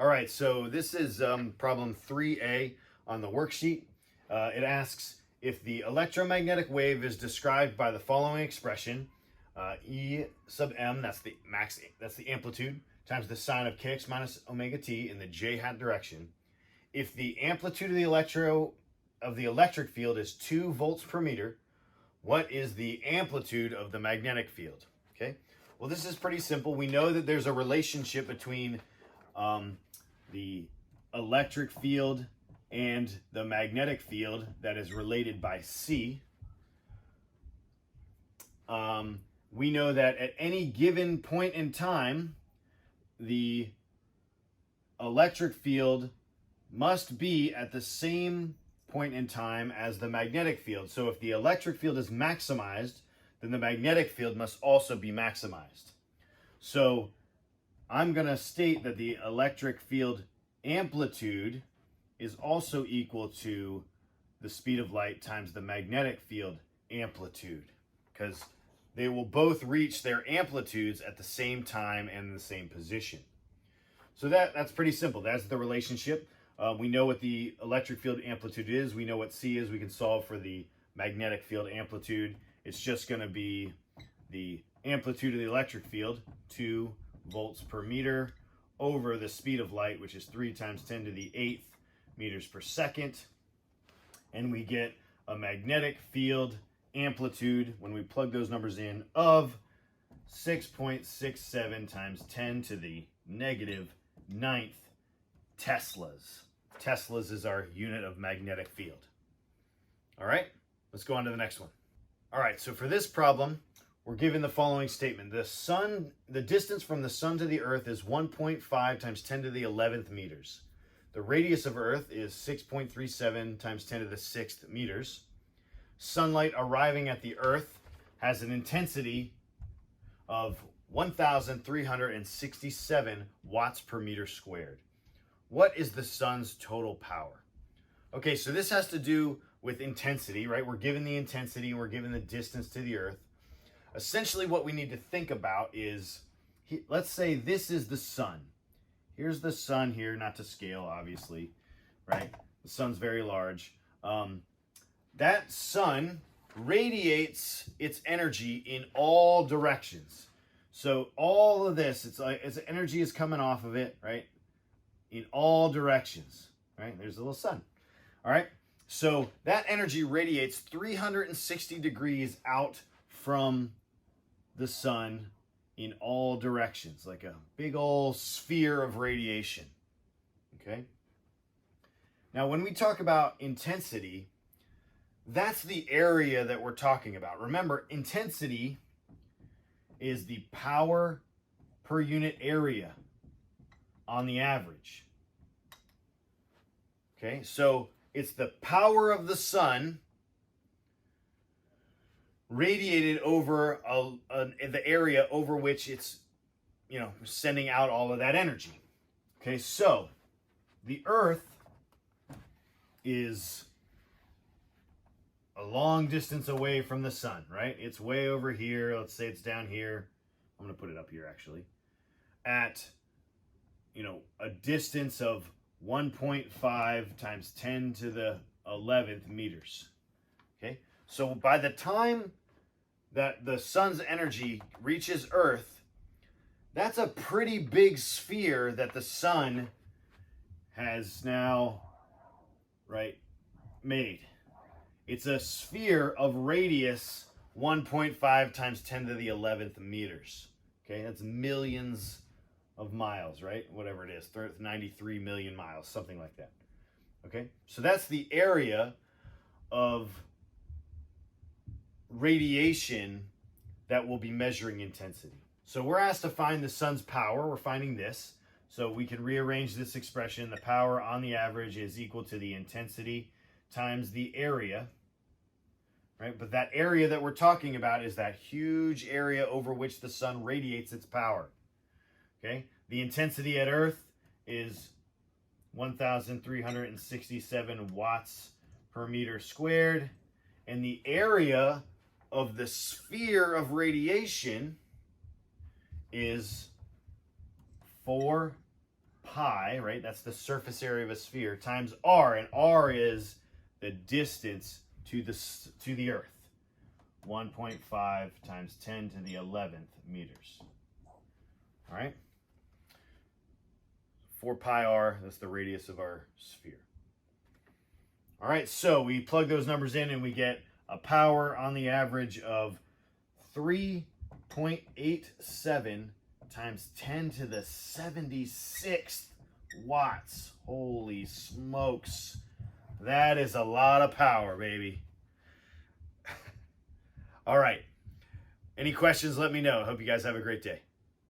All right, so this is problem 3A on the worksheet. It asks if the electromagnetic wave is described by the following expression, E sub m, that's the amplitude, times the sine of kx minus omega t in the j hat direction. If the amplitude of the electric field is 2 volts per meter, what is the amplitude of the magnetic field? Okay, well, this is pretty simple. We know that there's a relationship between the electric field and the magnetic field that is related by C. We know that at any given point in time, the electric field must be at the same point in time as the magnetic field. So if the electric field is maximized, then the magnetic field must also be maximized. So I'm going to state that the electric field amplitude is also equal to the speed of light times the magnetic field amplitude, because they will both reach their amplitudes at the same time and in the same position. So that's pretty simple. That's the relationship. We know what the electric field amplitude is. We know what C is. We can solve for the magnetic field amplitude. It's just going to be the amplitude of the electric field, 2 volts per meter, over the speed of light, which is 3 times 10 to the 8th meters per second. And we get a magnetic field amplitude, when we plug those numbers in, of 6.67 times 10 to the negative 9th Teslas. Teslas is our unit of magnetic field. All right, let's go on to the next one. All right, so for this problem, we're given the following statement. The distance from the sun to the earth is 1.5 times 10 to the 11th meters. The radius of earth is 6.37 times 10 to the 6th meters. Sunlight arriving at the earth has an intensity of 1,367 watts per meter squared. What is the sun's total power? Okay, so this has to do with intensity, right? We're given the intensity and we're given the distance to the earth. Essentially, what we need to think about is, let's say this is the sun. Here's the sun here, not to scale, obviously, right? The sun's very large. That sun radiates its energy in all directions. So all of this, it's like its energy is coming off of it, right? In all directions, right? There's a little sun. All right. So that energy radiates 360 degrees out from the sun in all directions, like a big old sphere of radiation. Okay. Now, when we talk about intensity, that's the area that we're talking about. Remember, intensity is the power per unit area on the average. Okay, so it's the power of the sun radiated over the area over which it's, sending out all of that energy. Okay, so the Earth is a long distance away from the sun, right? It's way over here. Let's say it's down here. I'm going to put it up here, actually. At, a distance of 1.5 times 10 to the 11th meters. Okay? So by the time that the sun's energy reaches Earth, that's a pretty big sphere that the sun has now, right, made. It's a sphere of radius 1.5 times 10 to the 11th meters. Okay, that's millions of miles, right? Whatever it is, 93 million miles, something like that. Okay, so that's the area of radiation that we'll be measuring intensity. So we're asked to find the sun's power. We're finding this. So we can rearrange this expression. The power on the average is equal to the intensity times the area, right? But that area that we're talking about is that huge area over which the sun radiates its power. Okay, the intensity at Earth is 1,367 watts per meter squared, and the area of the sphere of radiation is 4 pi, right? That's the surface area of a sphere, times r, and r is the distance to the Earth. 1.5 times 10 to the 11th meters. All right? 4 pi r, that's the radius of our sphere. All right, so we plug those numbers in and we get a power on the average of 3.87 times 10 to the 76th watts. Holy smokes. That is a lot of power, baby. All right. Any questions, let me know. Hope you guys have a great day.